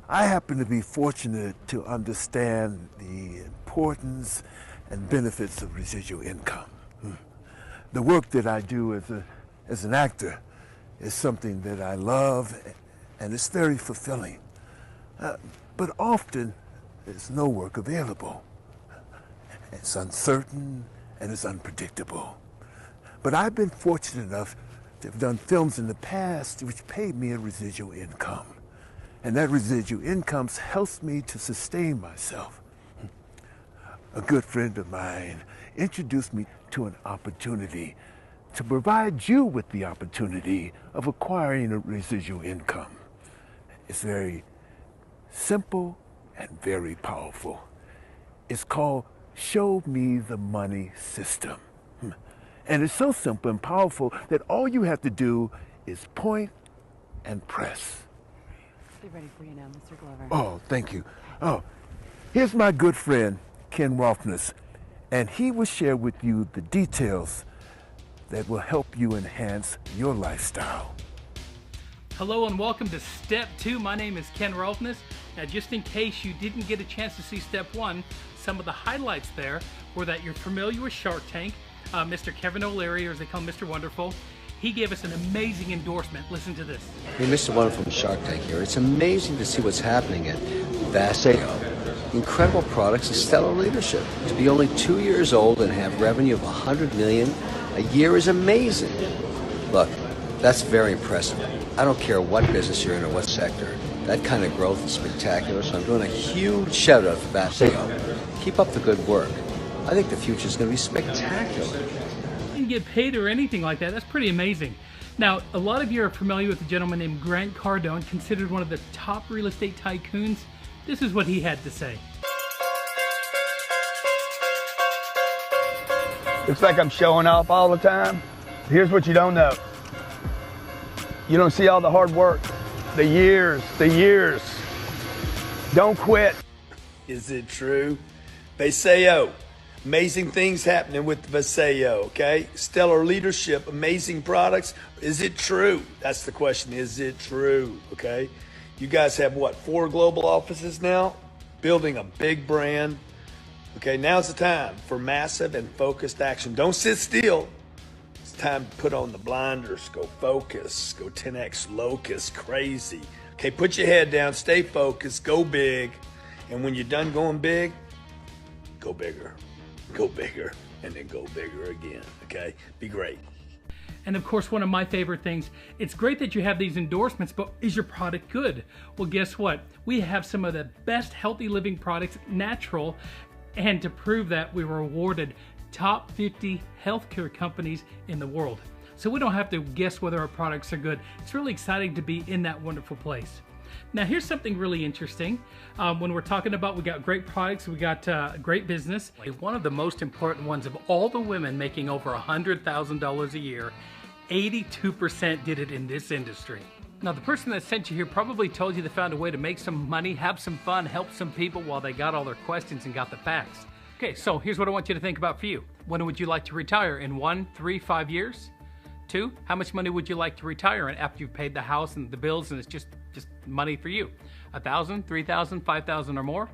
I happen to be fortunate to understand the importance and benefits of residual income. The work that I do as an actor is something that I love, and it's very fulfilling. But often, there's no work available. It's uncertain and it's unpredictable. But I've been fortunate enough to have done films in the past which paid me a residual income. And that residual income helps me to sustain myself. A good friend of mine introduced me to an opportunity to provide you with the opportunity of acquiring a residual income. It's very simple and very powerful. It's called Show Me the Money System. And it's so simple and powerful that all you have to do is point and press. They're ready for you now, Mr. Glover. Oh, thank you. Oh, here's my good friend, Ken Rolfness, and he will share with you the details that will help you enhance your lifestyle. Hello and welcome to Step 2. My name is Ken Rolfness. Now, just in case you didn't get a chance to see Step 1, some of the highlights there were that you're familiar with Shark Tank. Mr. Kevin O'Leary, or as they call him, Mr. Wonderful, he gave us an amazing endorsement. Listen to this. Hey, Mr. Wonderful from Shark Tank here. It's amazing to see what's happening at Residual. Incredible products and stellar leadership. To be only 2 years old and have revenue of $100 million a year is amazing. Look, that's very impressive. I don't care what business you're in or what sector. That kind of growth is spectacular, so I'm doing a huge shout out for Residual. Keep up the good work. I think the future is going to be spectacular. Didn't get paid or anything like that. That's pretty amazing. Now, a lot of you are familiar with a gentleman named Grant Cardone, considered one of the top real estate tycoons. This is what he had to say. Looks like I'm showing off all the time. Here's what you don't know. You don't see all the hard work, the years. Don't quit. Is it true? Paseo. Amazing things happening with Paseo, okay? Stellar leadership, amazing products. Is it true? That's the question. Is it true, okay? You guys have, what, 4 global offices now? Building a big brand. Okay, now's the time for massive and focused action. Don't sit still. It's time to put on the blinders, go focus, go 10x locus, crazy. Okay, put your head down, stay focused, go big. And when you're done going big, go bigger, and then go bigger again, okay? Be great. And of course, one of my favorite things, it's great that you have these endorsements, but is your product good? Well, guess what? We have some of the best healthy living products, natural, and to prove that, we were awarded top 50 healthcare companies in the world. So we don't have to guess whether our products are good. It's really exciting to be in that wonderful place. Now, here's something really interesting. When we're talking about, we got great products, we got great business. One of the most important ones of all the women making over $100,000 a year, 82% did it in this industry. Now, the person that sent you here probably told you they found a way to make some money, have some fun, help some people while they got all their questions and got the facts. Okay, so here's what I want you to think about for you. When would you like to retire? In 1, 3, 5 years? 2, how much money would you like to retire in after you've paid the house and the bills and it's just money for you? 1,000, 3,000, 5,000 or more?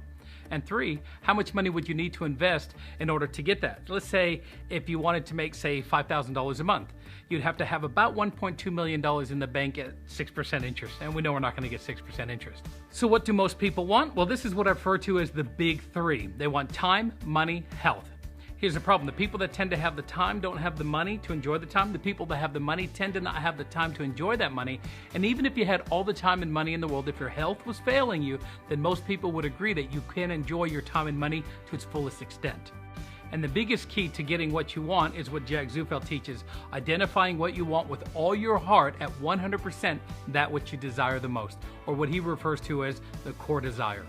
And 3, how much money would you need to invest in order to get that? Let's say if you wanted to make, say, $5,000 a month, you'd have to have about $1.2 million in the bank at 6% interest. And we know we're not going to get 6% interest. So what do most people want? Well, this is what I refer to as the big 3. They want time, money, health. Here's the problem. The people that tend to have the time don't have the money to enjoy the time. The people that have the money tend to not have the time to enjoy that money. And even if you had all the time and money in the world, if your health was failing you, then most people would agree that you can enjoy your time and money to its fullest extent. And the biggest key to getting what you want is what Jack Zufeld teaches, identifying what you want with all your heart at 100%, that which you desire the most, or what he refers to as the core desire.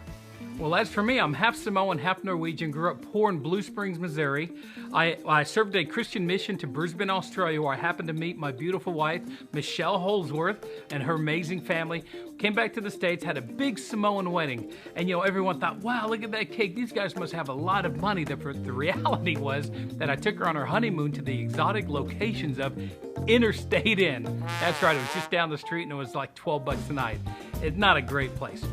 Well, as for me, I'm half Samoan, half Norwegian, grew up poor in Blue Springs, Missouri. I served a Christian mission to Brisbane, Australia, where I happened to meet my beautiful wife, Michelle Holsworth, and her amazing family. Came back to the States, had a big Samoan wedding, and everyone thought, wow, look at that cake. These guys must have a lot of money. The reality was that I took her on her honeymoon to the exotic locations of Interstate Inn. That's right, it was just down the street and it was like $12 a night. It's not a great place.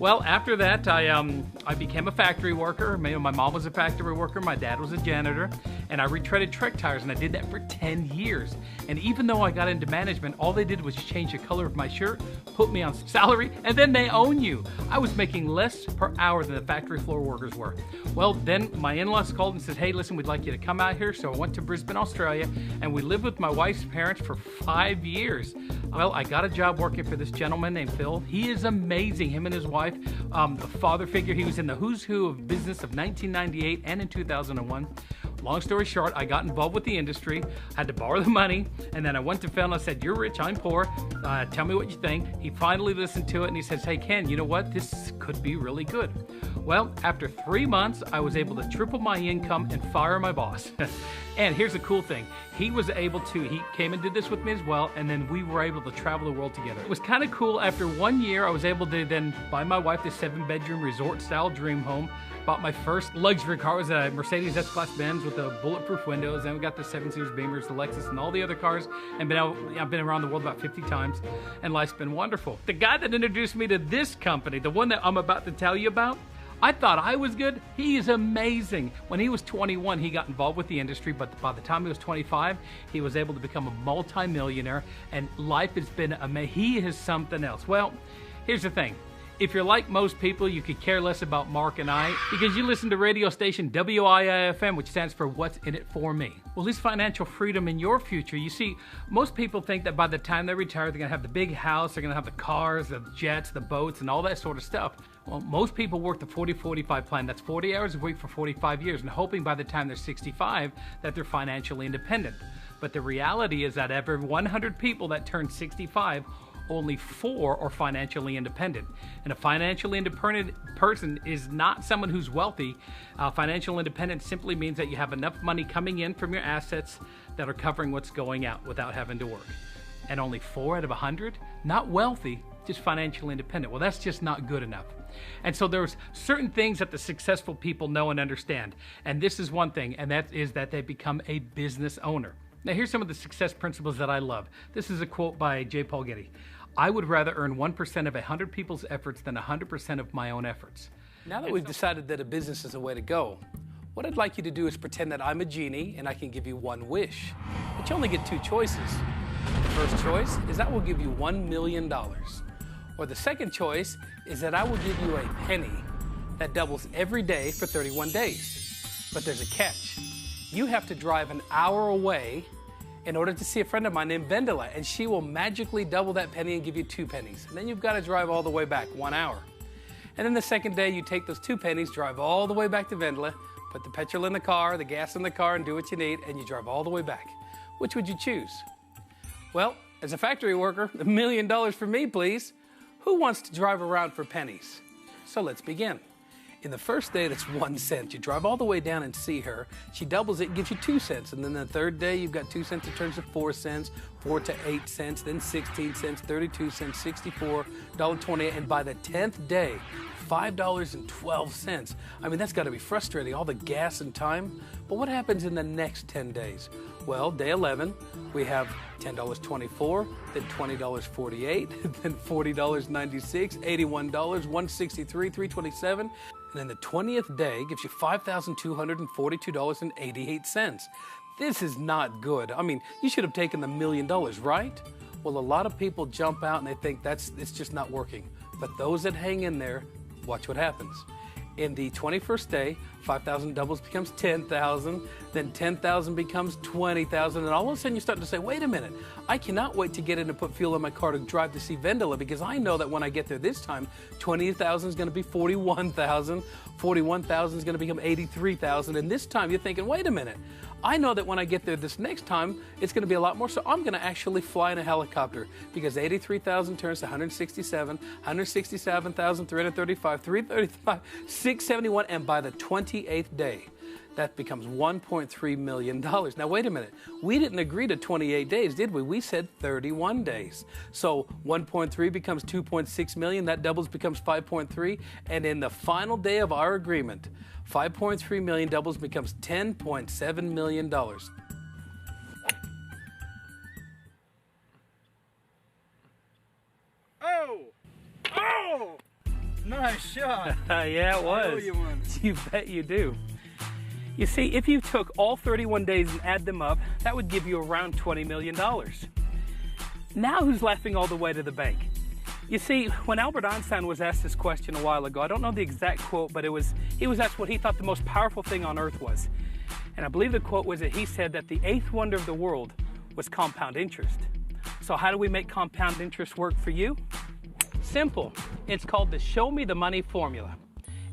Well, after that, I became a factory worker. My mom was a factory worker, my dad was a janitor, and I retreaded truck tires, and I did that for 10 years. And even though I got into management, all they did was change the color of my shirt, put me on salary, and then they own you. I was making less per hour than the factory floor workers were. Well, then my in-laws called and said, hey, listen, we'd like you to come out here. So I went to Brisbane, Australia, and we lived with my wife's parents for 5 years. Well, I got a job working for this gentleman named Phil. He is amazing, him and his wife. A father figure. He was in the who's who of business of 1998 and in 2001. Long story short, I got involved with the industry, had to borrow the money, and then I went to Phil and I said, you're rich, I'm poor, tell me what you think. He finally listened to it and he says, hey Ken, you know what, this could be really good. Well, after 3 months, I was able to triple my income and fire my boss. And here's the cool thing, he came and did this with me as well, and then we were able to travel the world together. It was kind of cool. After 1 year, I was able to then buy my wife this 7-bedroom resort-style dream home. Bought my first luxury car. It was a Mercedes S-Class Benz with the bulletproof windows. Then we got the 7 Series Beamers, the Lexus, and all the other cars. And I've been around the world about 50 times, and life's been wonderful. The guy that introduced me to this company, the one that I'm about to tell you about, I thought I was good. He is amazing. When he was 21, he got involved with the industry, but by the time he was 25, he was able to become a multi-millionaire, and life has been amazing. He is something else. Well, here's the thing. If you're like most people, you could care less about Mark and I because you listen to radio station WIIFM, which stands for What's in It For Me. Well, is financial freedom in your future? You see, most people think that by the time they retire, they're going to have the big house, they're going to have the cars, the jets, the boats, and all that sort of stuff. Well, most people work the 40-45 plan. That's 40 hours a week for 45 years and hoping by the time they're 65 that they're financially independent. But the reality is that every 100 people that turn 65, only 4 are financially independent. And a financially independent person is not someone who's wealthy. Financial independence simply means that you have enough money coming in from your assets that are covering what's going out without having to work. And only 4 out of 100, not wealthy, just financially independent. Well, that's just not good enough. And so there's certain things that the successful people know and understand. And this is one thing, and that is that they become a business owner. Now, here's some of the success principles that I love. This is a quote by J. Paul Getty. I would rather earn 1% of 100 people's efforts than 100% of my own efforts. Now that we've decided that a business is the way to go, what I'd like you to do is pretend that I'm a genie and I can give you one wish. But you only get 2 choices. The first choice is I will give you $1 million. Or the second choice is that I will give you a penny that doubles every day for 31 days. But there's a catch. You have to drive an hour away in order to see a friend of mine named Vendela, and she will magically double that penny and give you 2 pennies. And then you've got to drive all the way back, 1 hour. And then the second day, you take those 2 pennies, drive all the way back to Vendela, put the petrol in the car, the gas in the car, and do what you need, and you drive all the way back. Which would you choose? Well, as a factory worker, $1 million for me, please. Who wants to drive around for pennies? So let's begin. In the first day, that's 1 cent. You drive all the way down and see her. She doubles it, gives you 2 cents. And then the third day, you've got 2 cents, it turns to 4 cents, 4 to 8 cents, then 16 cents, 32 cents, 64, $1.28. And by the 10th day, $5.12. I mean, that's got to be frustrating, all the gas and time. But what happens in the next 10 days? Well, day 11, we have $10.24, then $20.48, then $40.96, $81, $163, $327. And then the 20th day gives you $5,242.88. This is not good. I mean, you should have taken the $1 million, right? Well, a lot of people jump out and they think it's just not working. But those that hang in there, watch what happens. In the 21st day, 5,000 doubles becomes 10,000, then 10,000 becomes 20,000, and all of a sudden you start to say, wait a minute, I cannot wait to get in and put fuel in my car to drive to see Vendela because I know that when I get there this time, 20,000 is going to be 41,000, 41,000 is going to become 83,000, and this time you're thinking, wait a minute, I know that when I get there this next time, it's going to be a lot more, so I'm going to actually fly in a helicopter because 83,000 turns to 167, 167,335, 335, 671, and by the 28th day, that becomes $1.3 million. Now, wait a minute. We didn't agree to 28 days, did we? We said 31 days. So 1.3 becomes 2.6 million. That doubles becomes 5.3. And in the final day of our agreement, 5.3 million doubles becomes $10.7 million. Oh! Oh! Nice shot. Yeah, it was. I owe you one. You bet you do. You see, if you took all 31 days and add them up, that would give you around $20 million. Now who's laughing all the way to the bank? You see, when Albert Einstein was asked this question a while ago, I don't know the exact quote, but he was asked what he thought the most powerful thing on earth was. And I believe the quote was that he said that the eighth wonder of the world was compound interest. So how do we make compound interest work for you? Simple. It's called the show me the money formula.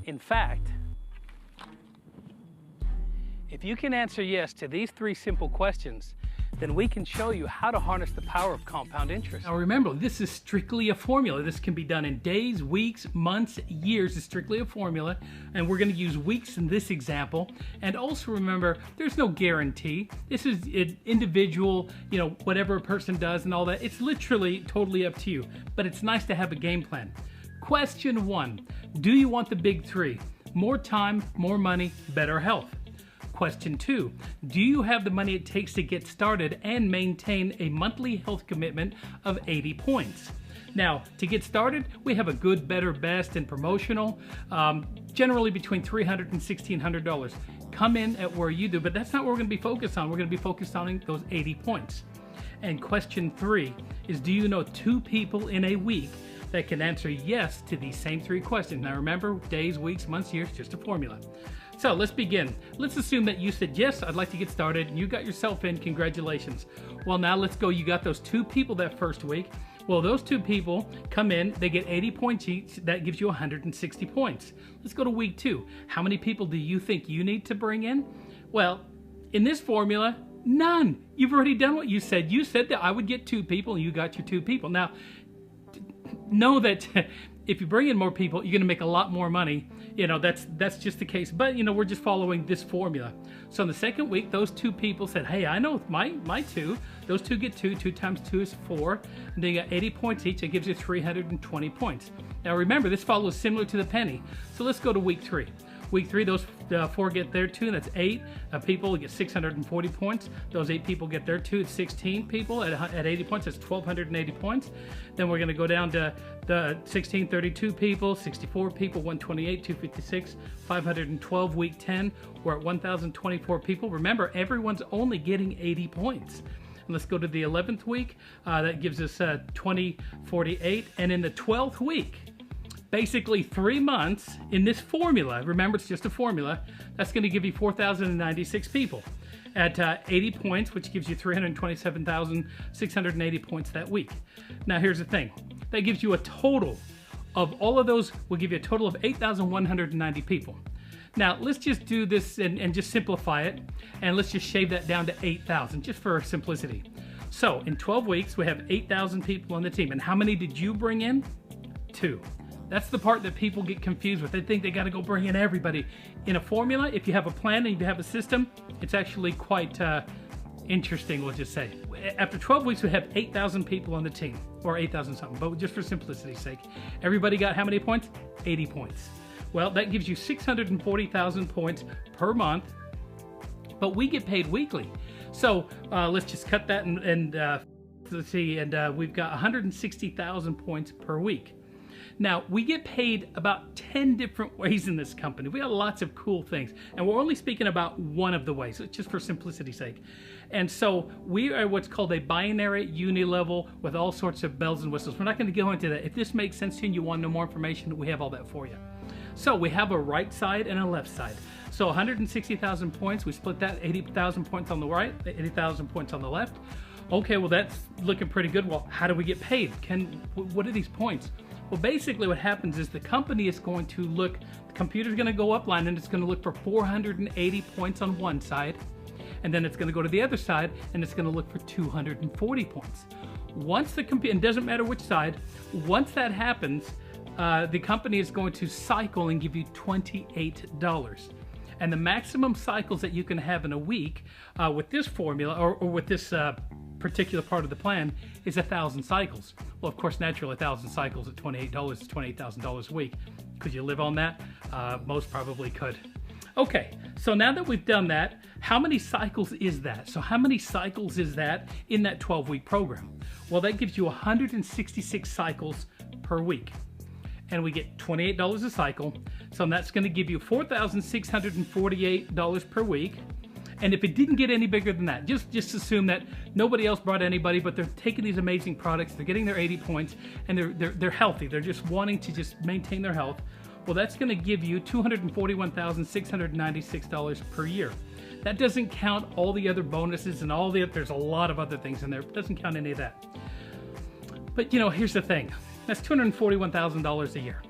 In fact, if you can answer yes to these three simple questions, then we can show you how to harness the power of compound interest. Now remember, this is strictly a formula. This can be done in days, weeks, months, years. It's strictly a formula, and we're going to use weeks in this example. And also remember, there's no guarantee. This is an individual, whatever a person does and all that. It's literally totally up to you, but it's nice to have a game plan. Question 1, do you want the big 3? More time, more money, better health. Question 2, do you have the money it takes to get started and maintain a monthly health commitment of 80 points? Now, to get started, we have a good, better, best, and promotional, generally between $300 and $1,600. Come in at where you do, but that's not what we're going to be focused on. We're going to be focused on those 80 points. And question 3 is, do you know 2 people in a week that can answer yes to these same 3 questions? Now remember, days, weeks, months, years, just a formula. So let's begin. Let's assume that you said, yes, I'd like to get started, and you got yourself in, congratulations. Well, now let's go, you got those 2 people that first week. Well, those 2 people come in, they get 80 points each, that gives you 160 points. Let's go to week 2. How many people do you think you need to bring in? Well, in this formula, none. You've already done what you said. You said that I would get 2 people, and you got your 2 people. Now, know that if you bring in more people, you're going to make a lot more money. That's just the case. But, we're just following this formula. So in the second week, those 2 people said, hey, I know my 2. Those 2 get 2. 2 times 2 is 4. And they got 80 points each. That gives you 320 points. Now remember, this follows similar to the penny. So let's go to week 3. Week 3, those 4 get their 2, that's 8 people get 640 points. Those 8 people get their 2, it's 16 people at 80 points, that's 1,280 points. Then we're going to go down to the 1632 people, 64 people, 128, 256, 512. Week 10, we're at 1,024 people. Remember, everyone's only getting 80 points. And let's go to the 11th week, that gives us 2048. And in the 12th week, basically 3 months in this formula, remember it's just a formula, that's going to give you 4,096 people at 80 points, which gives you 327,680 points that week. Now here's the thing, that gives you a total of all of those, will give you a total of 8,190 people. Now let's just do this and just simplify it, and let's just shave that down to 8,000 just for simplicity. So in 12 weeks we have 8,000 people on the team, and how many did you bring in? 2. That's the part that people get confused with. They think they got to go bring in everybody. In a formula, if you have a plan and you have a system, it's actually quite interesting, we'll just say. After 12 weeks, we have 8,000 people on the team, or 8,000 something, but just for simplicity's sake. Everybody got how many points? 80 points. Well, that gives you 640,000 points per month, but we get paid weekly. So let's just cut that and let's see, and we've got 160,000 points per week. Now, we get paid about 10 different ways in this company. We got lots of cool things, and we're only speaking about one of the ways, just for simplicity's sake. And so we are what's called a binary uni-level with all sorts of bells and whistles. We're not going to go into that. If this makes sense to you and you want to know more information, we have all that for you. So we have a right side and a left side. So 160,000 points, we split that, 80,000 points on the right, 80,000 points on the left. Okay, well that's looking pretty good. Well, how do we get paid? What are these points? Well, basically what happens is the company is going to look, the computer's going to go upline and it's going to look for 480 points on one side, and then it's going to go to the other side and it's going to look for 240 points. Once the computer, and it doesn't matter which side, once that happens, the company is going to cycle and give you $28. And the maximum cycles that you can have in a week with this formula or with this particular part of the plan is 1,000 cycles. Well, of course, naturally, 1,000 cycles at $28 is $28,000 a week. Could you live on that? Most probably could. Okay, so now that we've done that, how many cycles is that? So how many cycles is that in that 12-week program? Well, that gives you 166 cycles per week. and we get $28 a cycle. So that's going to give you $4,648 per week. And if it didn't get any bigger than that, just assume that nobody else brought anybody, but they're taking these amazing products, they're getting their 80 points, and they're healthy. They're just wanting to just maintain their health. Well, that's going to give you $241,696 per year. That doesn't count all the other bonuses and there's a lot of other things in there. It doesn't count any of that. But here's the thing. That's $241,000 a year.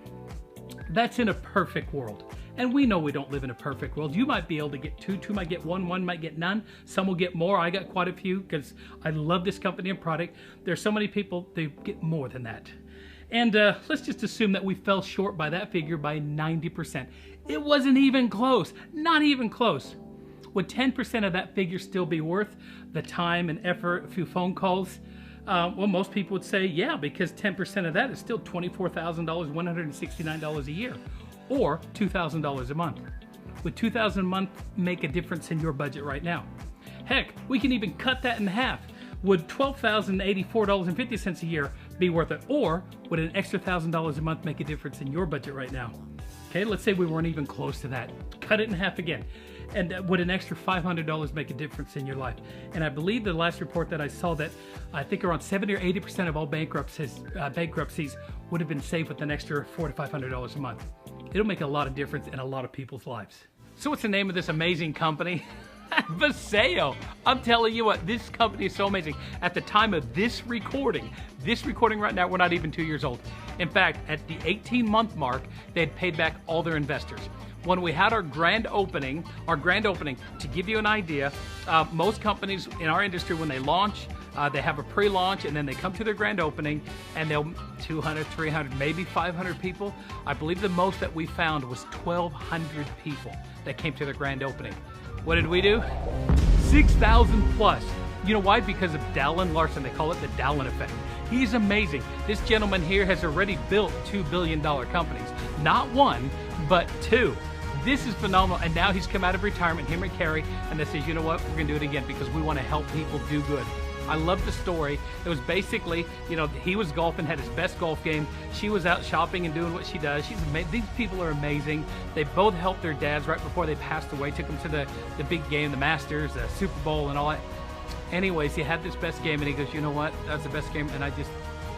That's in a perfect world. And we know we don't live in a perfect world. You might be able to get two might get one might get none. Some will get more. I got quite a few because I love this company and product. There's so many people, they get more than that. And let's just assume that we fell short by that figure by 90%. It wasn't even close, not even close. Would 10% of that figure still be worth the time and effort, a few phone calls? Well, most people would say, yeah, because 10% of that is still $24,000, $169 a year, or $2,000 a month. Would $2,000 a month make a difference in your budget right now? Heck, we can even cut that in half. Would $12,084.50 a year be worth it? Or would an extra $1,000 a month make a difference in your budget right now? Okay, let's say we weren't even close to that. Cut it in half again. And would an extra $500 make a difference in your life? And I believe the last report that I saw that I think around 70 or 80% of all bankruptcies would have been saved with an extra $400 to $500 a month. It'll make a lot of difference in a lot of people's lives. So what's the name of this amazing company? Viseo. I'm telling you what, this company is so amazing. At the time of this recording right now, we're not even 2 years old. In fact, at the 18-month mark, they had paid back all their investors. When we had our grand opening, to give you an idea, most companies in our industry, when they launch, they have a pre-launch and then they come to their grand opening and they'll 200, 300, maybe 500 people. I believe the most that we found was 1,200 people that came to their grand opening. What did we do? 6,000 plus. You know why? Because of Dallin Larson. They call it the Dallin effect. He's amazing. This gentleman here has already built $2 billion companies. Not one, but two. This is phenomenal. And now he's come out of retirement, him and Carrie, and they says, you know what? We're going to do it again because we want to help people do good. I love the story. It was basically, he was golfing, had his best golf game. She was out shopping and doing what she does. She's amazing. These people are amazing. They both helped their dads right before they passed away, took them to the big game, the Masters, the Super Bowl and all that. Anyways, he had this best game and he goes, you know what? That's the best game and I just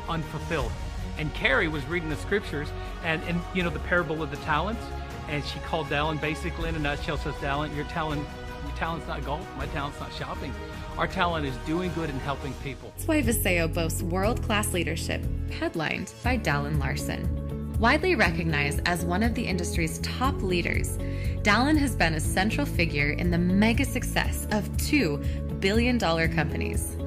unfulfilled. And Carrie was reading the scriptures and the parable of the talents. And she called Dallin basically in a nutshell, says, Dallin, your talent's not golf, my talent's not shopping. Our talent is doing good and helping people. That's why Viseo boasts world-class leadership, headlined by Dallin Larson. Widely recognized as one of the industry's top leaders, Dallin has been a central figure in the mega success of $2 billion companies.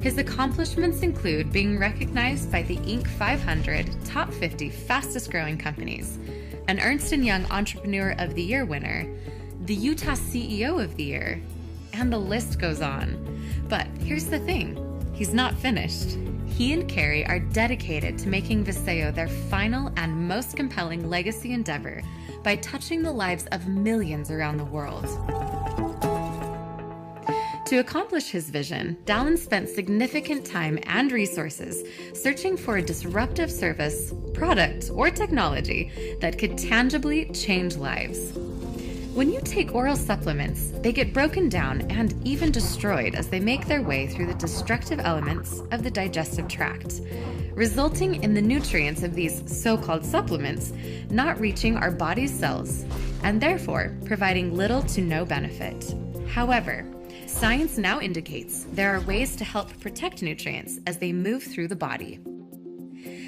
His accomplishments include being recognized by the Inc. 500 Top 50 Fastest Growing Companies, an Ernst & Young Entrepreneur of the Year winner, the Utah CEO of the Year, and the list goes on. But here's the thing, he's not finished. He and Carrie are dedicated to making Viseo their final and most compelling legacy endeavor by touching the lives of millions around the world. To accomplish his vision, Dallin spent significant time and resources searching for a disruptive service, product, or technology that could tangibly change lives. When you take oral supplements, they get broken down and even destroyed as they make their way through the destructive elements of the digestive tract, resulting in the nutrients of these so-called supplements not reaching our body's cells and therefore providing little to no benefit. However, science now indicates there are ways to help protect nutrients as they move through the body.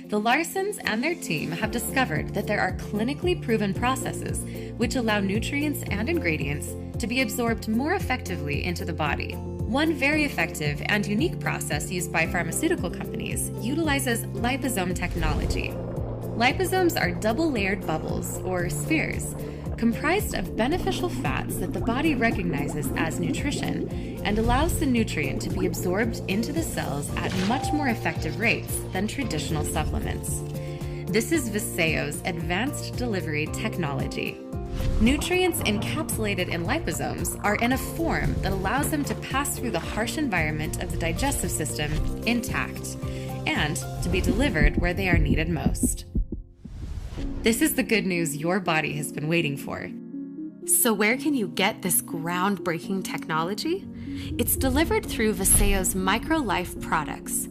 The Larsons and their team have discovered that there are clinically proven processes which allow nutrients and ingredients to be absorbed more effectively into the body. One very effective and unique process used by pharmaceutical companies utilizes liposome technology. Liposomes are double-layered bubbles, or spheres, comprised of beneficial fats that the body recognizes as nutrition and allows the nutrient to be absorbed into the cells at much more effective rates than traditional supplements. This is Viseo's advanced delivery technology. Nutrients encapsulated in liposomes are in a form that allows them to pass through the harsh environment of the digestive system intact and to be delivered where they are needed most. This is the good news your body has been waiting for. So where can you get this groundbreaking technology? It's delivered through Viseo's MicroLife products.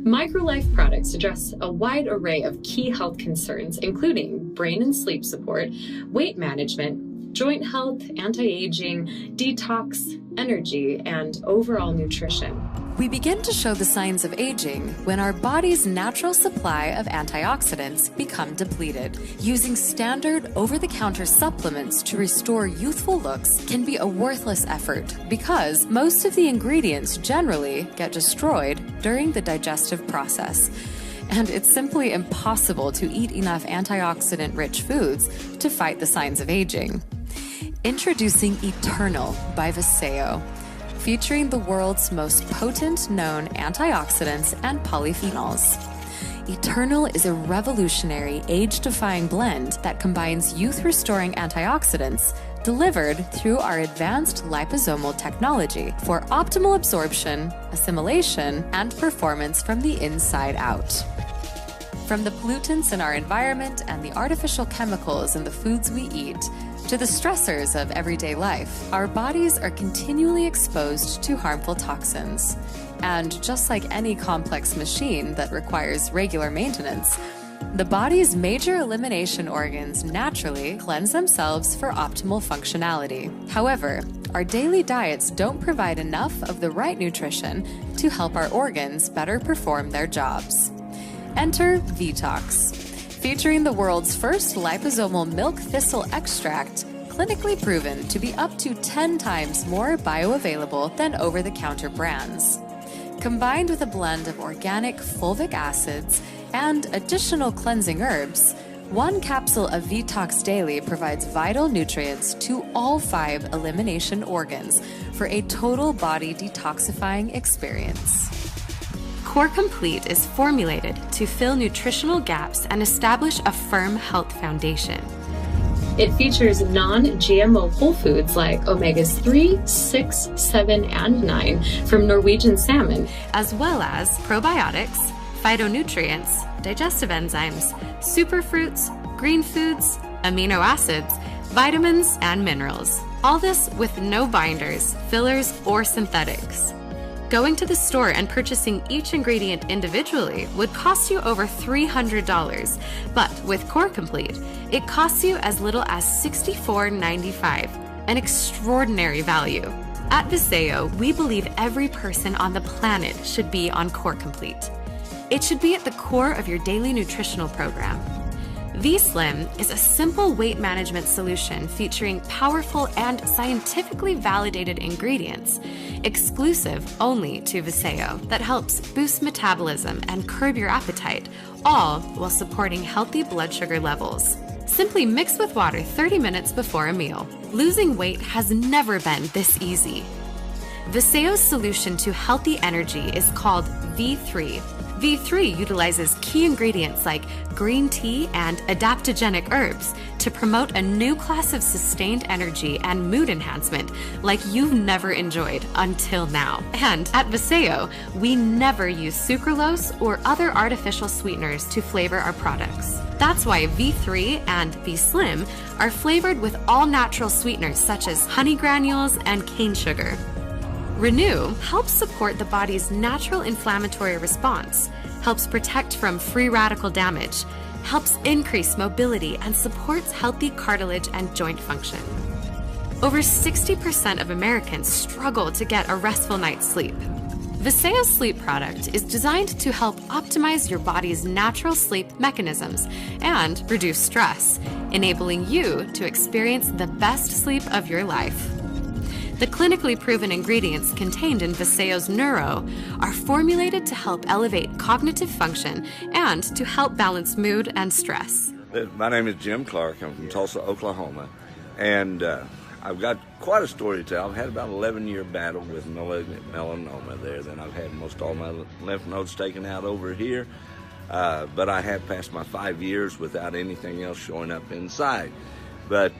MicroLife products address a wide array of key health concerns, including brain and sleep support, weight management, joint health, anti-aging, detox, energy, and overall nutrition. We begin to show the signs of aging when our body's natural supply of antioxidants become depleted. Using standard over-the-counter supplements to restore youthful looks can be a worthless effort because most of the ingredients generally get destroyed during the digestive process. And it's simply impossible to eat enough antioxidant-rich foods to fight the signs of aging. Introducing Eternal by Viseo, featuring the world's most potent known antioxidants and polyphenols. Eternal is a revolutionary, age-defying blend that combines youth-restoring antioxidants delivered through our advanced liposomal technology for optimal absorption, assimilation, and performance from the inside out. From the pollutants in our environment and the artificial chemicals in the foods we eat, to the stressors of everyday life, our bodies are continually exposed to harmful toxins. And just like any complex machine that requires regular maintenance, the body's major elimination organs naturally cleanse themselves for optimal functionality. However, our daily diets don't provide enough of the right nutrition to help our organs better perform their jobs. Enter Vitox, featuring the world's first liposomal milk thistle extract, clinically proven to be up to 10 times more bioavailable than over-the-counter brands. Combined with a blend of organic fulvic acids and additional cleansing herbs, one capsule of Vitox Daily provides vital nutrients to all 5 elimination organs for a total body detoxifying experience. Core Complete is formulated to fill nutritional gaps and establish a firm health foundation. It features non-GMO whole foods like omegas 3, 6, 7, and 9 from Norwegian salmon, as well as probiotics, phytonutrients, digestive enzymes, superfruits, green foods, amino acids, vitamins, and minerals. All this with no binders, fillers, or synthetics. Going to the store and purchasing each ingredient individually would cost you over $300, but with Core Complete, it costs you as little as $64.95, an extraordinary value. At Viseo, we believe every person on the planet should be on Core Complete. It should be at the core of your daily nutritional program. V-Slim is a simple weight management solution featuring powerful and scientifically validated ingredients, exclusive only to Viseo, that helps boost metabolism and curb your appetite, all while supporting healthy blood sugar levels. Simply mix with water 30 minutes before a meal. Losing weight has never been this easy. Viseo's solution to healthy energy is called V3. V3 utilizes key ingredients like green tea and adaptogenic herbs to promote a new class of sustained energy and mood enhancement like you've never enjoyed until now. And at Viseo, we never use sucralose or other artificial sweeteners to flavor our products. That's why V3 and V-Slim are flavored with all natural sweeteners such as honey granules and cane sugar. Renew helps support the body's natural inflammatory response, helps protect from free radical damage, helps increase mobility, and supports healthy cartilage and joint function. Over 60% of Americans struggle to get a restful night's sleep. Viseo's sleep product is designed to help optimize your body's natural sleep mechanisms and reduce stress, enabling you to experience the best sleep of your life. The clinically proven ingredients contained in Viseo's Neuro are formulated to help elevate cognitive function and to help balance mood and stress. My name is Jim Clark. I'm from Tulsa, Oklahoma, and I've got quite a story to tell. I've had about an 11-year battle with malignant melanoma there. Then I've had most all my lymph nodes taken out over here, but I have passed my 5 years without anything else showing up inside. But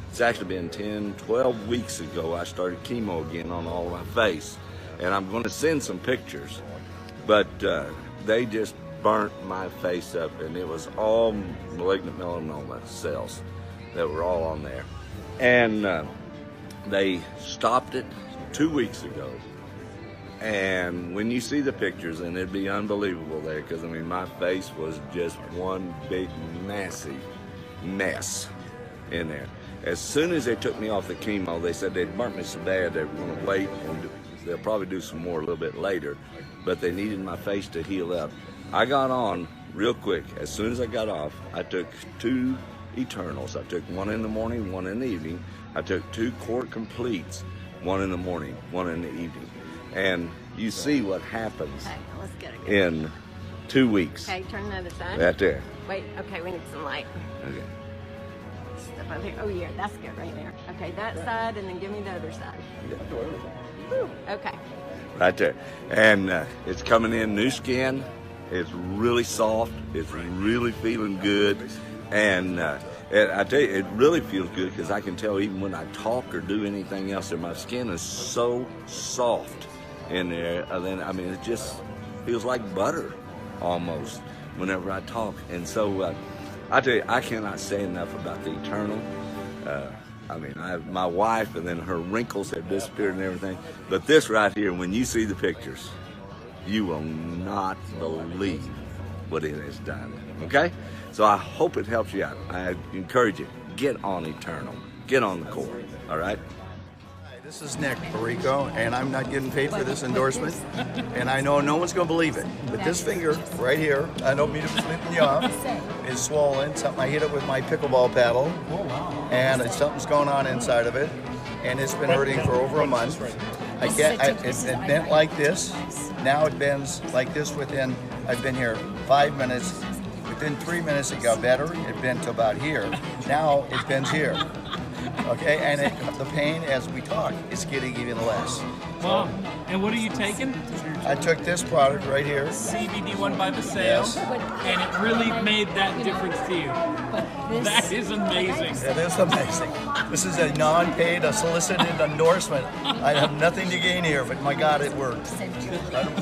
it's actually been 10, 12 weeks ago I started chemo again on all of my face. And I'm going to send some pictures. But they just burnt my face up, and it was all malignant melanoma cells that were all on there. And they stopped it 2 weeks ago. And when you see the pictures, and it'd be unbelievable there, because I mean, my face was just one big, massive mess in there. As soon as they took me off the chemo, they said they'd burnt me so bad they were going to wait, and they'll probably do some more a little bit later, but they needed my face to heal up. I got on real quick. As soon as I got off, I took 2 Eternals. I took one in the morning, one in the evening. I took 2 Core Completes, one in the morning, one in the evening. And you see what happens let's get it. in 2 weeks. Okay, turn the other side. Right there. Wait, okay, we need some light. Okay. Step over here. Oh, yeah, that's good right there. Okay, that side, and then give me the other side. Whew, okay. Right there. And it's coming in new skin. It's really soft. It's really feeling good. And I tell you, it really feels good because I can tell even when I talk or do anything else, that my skin is so soft in there. Then I mean, it just feels like butter almost whenever I talk. And so I tell you, I cannot say enough about the Eternal. I mean, my wife, and then her wrinkles have disappeared and everything. But this right here, when you see the pictures, you will not believe what it has done. Okay? So I hope it helps you out. I encourage you, get on Eternal. Get on the Core. All right? Hi, this is Nick Perico, and I'm not getting paid for this endorsement. And I know no one's going to believe it. But this finger right here, I don't mean to be flipping you off, is swollen. Something I hit it with my pickleball paddle. And something's going on inside of it. And it's been hurting for over a month. It bent like this. Now it bends like this within, I've been here 5 minutes. Within 3 minutes it got better. It bent to about here. Now it bends here. Okay, and the pain as we talk is getting even less. Wow. And what are you taking? I took this product right here. CBD one by Vaseo, Yes. and it really made that difference to you. That is amazing. It is amazing. This is a non-paid, a solicited endorsement. I have nothing to gain here, but my God, it worked.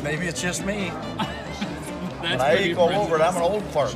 Maybe it's just me. When I go over it, I'm an old fart.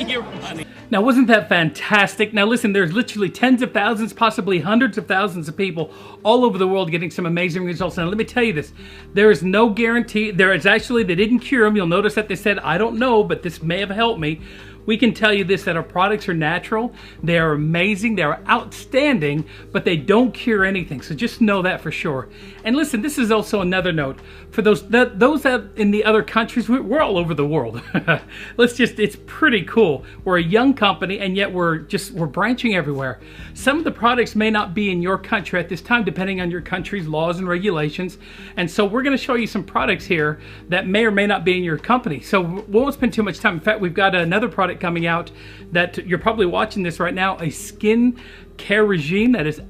You're funny. Now, wasn't that fantastic? Now, listen, there's literally tens of thousands, possibly hundreds of thousands of people all over the world getting some amazing results. Now, let me tell you this. There is no guarantee. There is actually, they didn't cure them. You'll notice that they said, I don't know, but this may have helped me. We can tell you this, that our products are natural, they are amazing, they are outstanding, but they don't cure anything. So just know that for sure. And listen, this is also another note. For those that in the other countries, we're all over the world. It's pretty cool. We're a young company, and yet we're branching everywhere. Some of the products may not be in your country at this time, depending on your country's laws and regulations. And so we're gonna show you some products here that may or may not be in your company. So we won't spend too much time. In fact, we've got another product coming out that you're probably watching this right now, a skin care regime that is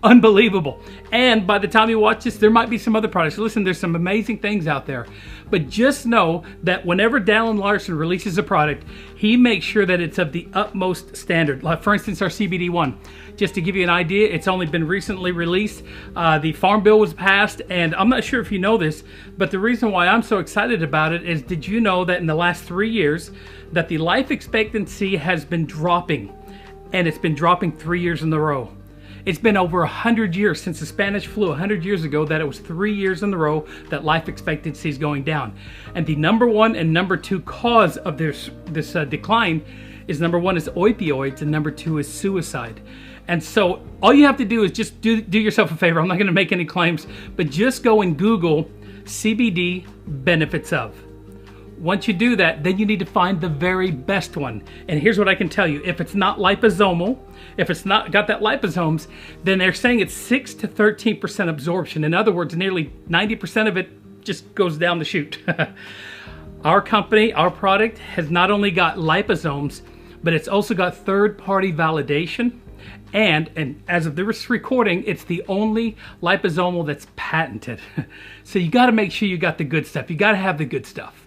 unbelievable. And by the time you watch this, there might be some other products. Listen, there's some amazing things out there. But just know that whenever Dallin Larson releases a product, he makes sure that it's of the utmost standard. Like for instance, our CBD one. Just to give you an idea, it's only been recently released. The Farm Bill was passed, and I'm not sure if you know this, but the reason why I'm so excited about it is, did you know that in the last 3 years, that the life expectancy has been dropping, and it's been dropping 3 years in a row. It's been over 100 years since the Spanish flu, 100 years ago, that it was 3 years in a row that life expectancy is going down. And the number one and number two cause of this decline is, number one is opioids, and number two is suicide. And so all you have to do is just do yourself a favor. I'm not going to make any claims, but just go and Google CBD benefits of. Once you do that, then you need to find the very best one. And here's what I can tell you. If it's not liposomal, if it's not got that liposomes, then they're saying it's 6 to 13% absorption. In other words, nearly 90% of it just goes down the chute. Our company, our product has not only got liposomes, but it's also got third-party validation. And as of this recording, it's the only liposomal that's patented. So you got to make sure you got the good stuff. You got to have the good stuff.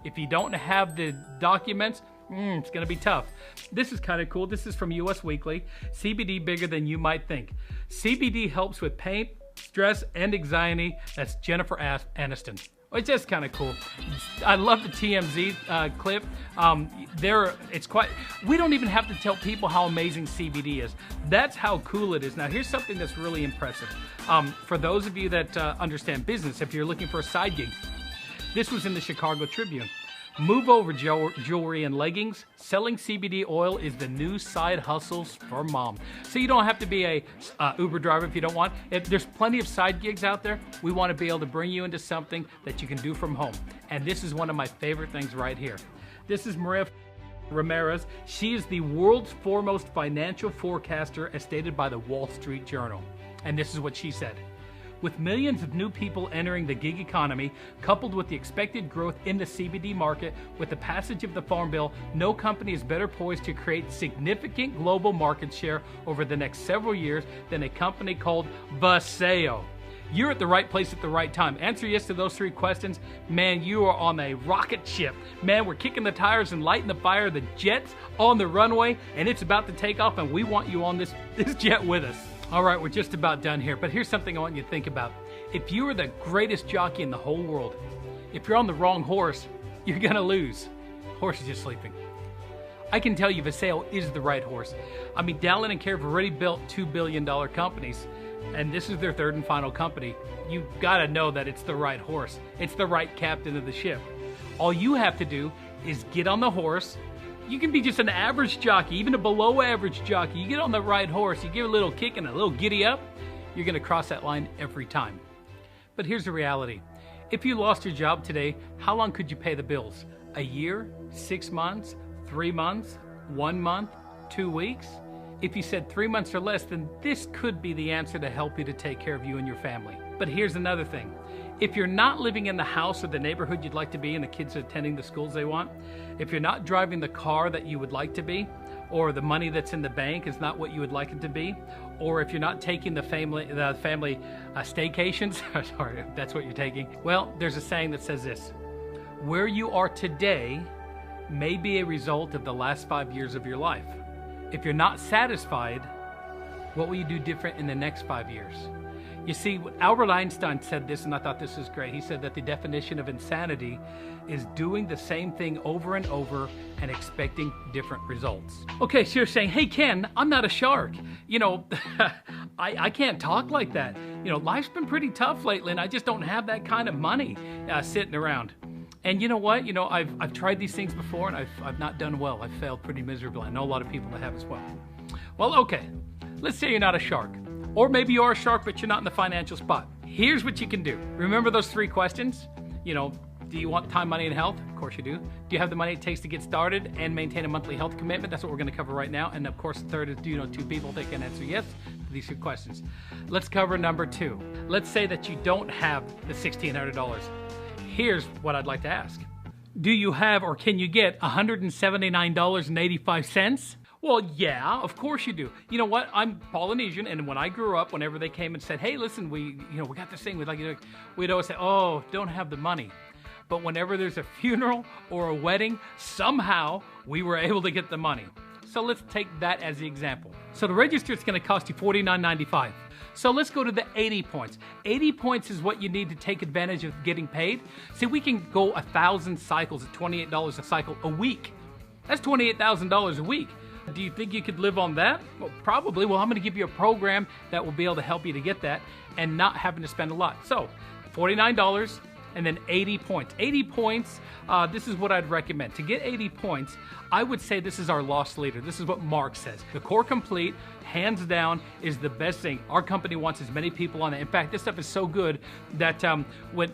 If you don't have the documents, it's going to be tough. This is kind of cool. This is from US Weekly. CBD bigger than you might think. CBD helps with pain, stress, and anxiety. That's Jennifer Aniston. It's just kind of cool. I love the TMZ clip. We don't even have to tell people how amazing CBD is. That's how cool it is. Now, here's something that's really impressive. For those of you that understand business, if you're looking for a side gig, this was in the Chicago Tribune. Move over jewelry and leggings. Selling CBD oil is the new side hustles for mom. So you don't have to be a Uber driver if you don't want. There's plenty of side gigs out there. We want to be able to bring you into something that you can do from home. And this is one of my favorite things right here. This is Maria Ramirez. She is the world's foremost financial forecaster as stated by the Wall Street Journal. And this is what she said. With millions of new people entering the gig economy, coupled with the expected growth in the CBD market, with the passage of the Farm Bill, no company is better poised to create significant global market share over the next several years than a company called Vaseo. You're at the right place at the right time. Answer yes to those 3 questions. Man, you are on a rocket ship. Man, we're kicking the tires and lighting the fire. The jet's on the runway, and it's about to take off, and we want you on this jet with us. All right, we're just about done here, but here's something I want you to think about. If you are the greatest jockey in the whole world, if you're on the wrong horse, you're gonna lose. Horse is just sleeping. I can tell you Vaseo is the right horse. I mean, Dallin and Care have already built $2 billion companies, and this is their 3rd and final company. You've gotta know that it's the right horse. It's the right captain of the ship. All you have to do is get on the horse. You can be just an average jockey, even a below average jockey. You get on the right horse, you give a little kick and a little giddy up, you're gonna cross that line every time. But here's the reality. If you lost your job today, how long could you pay the bills? A year, 6 months, 3 months, 1 month, 2 weeks? If you said 3 months or less, then this could be the answer to help you to take care of you and your family. But here's another thing. If you're not living in the house or the neighborhood you'd like to be and the kids are attending the schools they want, if you're not driving the car that you would like to be, or the money that's in the bank is not what you would like it to be, or if you're not taking the family staycations, sorry, if that's what you're taking, well, there's a saying that says this: where you are today may be a result of the last 5 years of your life. If you're not satisfied, what will you do different in the next 5 years? You see, Albert Einstein said this, and I thought this was great. He said that the definition of insanity is doing the same thing over and over and expecting different results. Okay, so you're saying, hey, Ken, I'm not a shark. You know, I can't talk like that. You know, life's been pretty tough lately, and I just don't have that kind of money sitting around. And you know what? You know, I've tried these things before, and I've not done well. I've failed pretty miserably. I know a lot of people that have as well. Well, okay, let's say you're not a shark. Or maybe you are a shark, but you're not in the financial spot. Here's what you can do. Remember those 3 questions? You know, do you want time, money, and health? Of course you do. Do you have the money it takes to get started and maintain a monthly health commitment? That's what we're going to cover right now. And of course, the 3rd is, do you know 2 people that can answer yes to these 2 questions? Let's cover number 2. Let's say that you don't have the $1,600. Here's what I'd like to ask. Do you have or can you get $179.85? Well, yeah, of course you do. You know what? I'm Polynesian, and when I grew up, whenever they came and said, hey, listen, we got this thing, we'd always say, oh, don't have the money. But whenever there's a funeral or a wedding, somehow we were able to get the money. So let's take that as the example. So to register, it's going to cost you $49.95. So let's go to the 80 points. 80 points is what you need to take advantage of getting paid. See, we can go 1,000 cycles at $28 a cycle a week. That's $28,000 a week. Do you think you could live on that? Well, probably. Well, I'm going to give you a program that will be able to help you to get that and not having to spend a lot. So, $49 and then 80 points. 80 points, this is what I'd recommend. To get 80 points, I would say this is our loss leader. This is what Mark says. The Core Complete, hands down, is the best thing. Our company wants as many people on it. In fact, this stuff is so good that when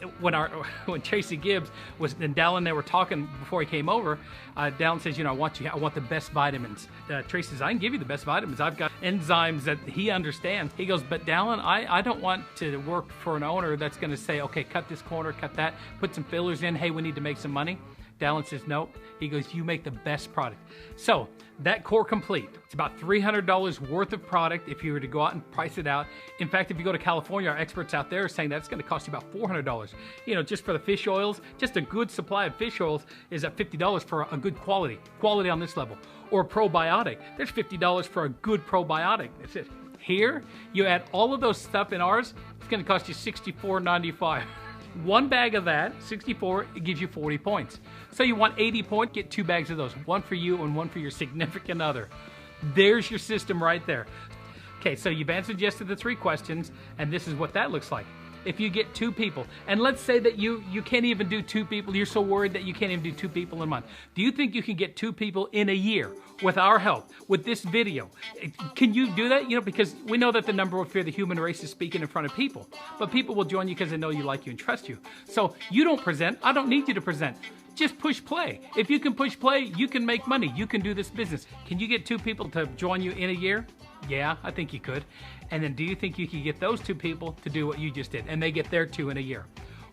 Tracy Gibbs was and Dallin and they were talking before he came over, Dallin says, you know, I want the best vitamins. Tracy says, I can give you the best vitamins. I've got enzymes that he understands. He goes, but Dallin, I don't want to work for an owner that's going to say, okay, cut this corner, cut that, put some fillers in. Hey, we need to make some money. Dallin says, no. He goes, you make the best product. So that Core Complete, it's about $300 worth of product if you were to go out and price it out. In fact, if you go to California, our experts out there are saying that's going to cost you about $400. You know, just for the fish oils, just a good supply of fish oils is at $50 for a good quality on this level. Or a probiotic, there's $50 for a good probiotic. That's it. Here, you add all of those stuff in ours, it's going to cost you $64.95. One bag of that, 64, it gives you 40 points. So you want 80 points, get 2 bags of those. One for you and one for your significant other. There's your system right there. Okay, so you've answered yes to the 3 questions, and this is what that looks like. If you get 2 people, and let's say that you can't even do 2 people, you're so worried that you can't even do 2 people in a month. Do you think you can get 2 people in a year with our help, with this video? Can you do that? You know, because we know that the number one fear of the human race is speaking in front of people, but people will join you because they know you, like you, and trust you. So you don't present, I don't need you to present. Just push play. If you can push play, you can make money. You can do this business. Can you get 2 people to join you in a year? Yeah, I think you could. And then do you think you could get those 2 people to do what you just did? And they get their 2 in a year.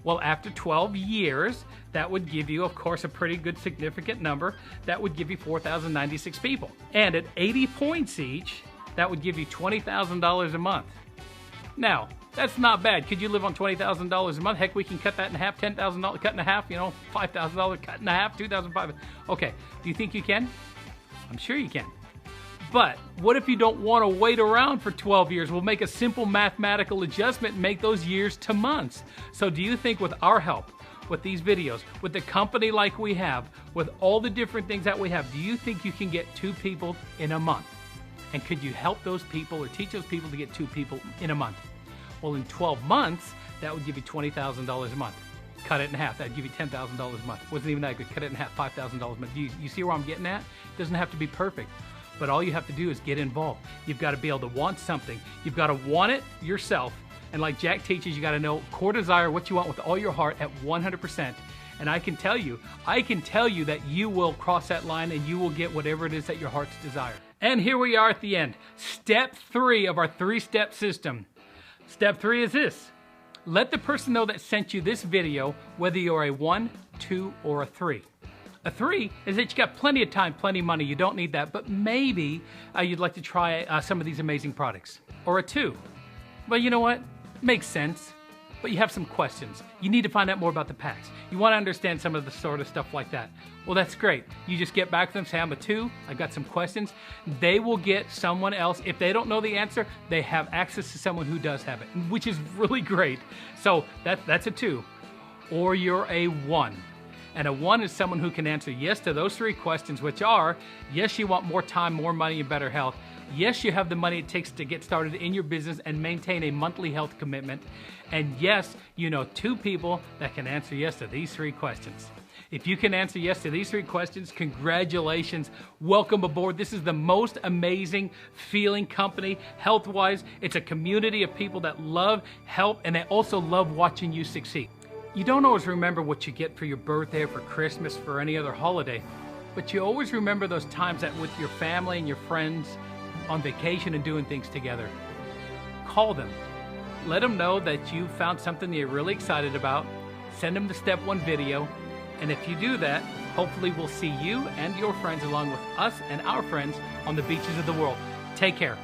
Well, after 12 years, that would give you, of course, a pretty good significant number. That would give you 4,096 people. And at 80 points each, that would give you $20,000 a month. Now, that's not bad. Could you live on $20,000 a month? Heck, we can cut that in half, $10,000 cut in half, you know, $5,000 cut in half, $2,500. Okay, do you think you can? I'm sure you can. But what if you don't want to wait around for 12 years? We'll make a simple mathematical adjustment and make those years to months. So do you think with our help, with these videos, with the company like we have, with all the different things that we have, do you think you can get 2 people in a month? And could you help those people or teach those people to get 2 people in a month? Well, in 12 months, that would give you $20,000 a month. Cut it in half, that'd give you $10,000 a month. Wasn't even that good. Cut it in half, $5,000 a month. You see where I'm getting at? It doesn't have to be perfect. But all you have to do is get involved. You've got to be able to want something. You've got to want it yourself. And like Jack teaches, you got to know core desire, what you want with all your heart at 100%. And I can tell you that you will cross that line and you will get whatever it is that your heart's desire. And here we are at the end. Step 3 of our 3-step system. Step 3 is this. Let the person know that sent you this video, whether you're a 1, 2, or a 3. A 3 is that you got plenty of time, plenty of money. You don't need that, but maybe you'd like to try some of these amazing products. Or a 2. Well, you know what? Makes sense. But you have some questions. You need to find out more about the packs. You want to understand some of the sort of stuff like that. Well, that's great. You just get back to them, say, I'm a 2, I got some questions. They will get someone else. If they don't know the answer, they have access to someone who does have it, which is really great. So that's a 2. Or you're a 1. And a 1 is someone who can answer yes to those 3 questions, which are, yes, you want more time, more money, and better health. Yes, you have the money it takes to get started in your business and maintain a monthly health commitment. And yes, you know 2 people that can answer yes to these 3 questions. If you can answer yes to these 3 questions, congratulations. Welcome aboard. This is the most amazing feeling company health-wise. It's a community of people that love, help, and they also love watching you succeed. You don't always remember what you get for your birthday or for Christmas, for any other holiday, but you always remember those times that with your family and your friends on vacation and doing things together. Call them. Let them know that you found something that you're really excited about. Send them the Step 1 video. And if you do that, hopefully we'll see you and your friends along with us and our friends on the beaches of the world. Take care.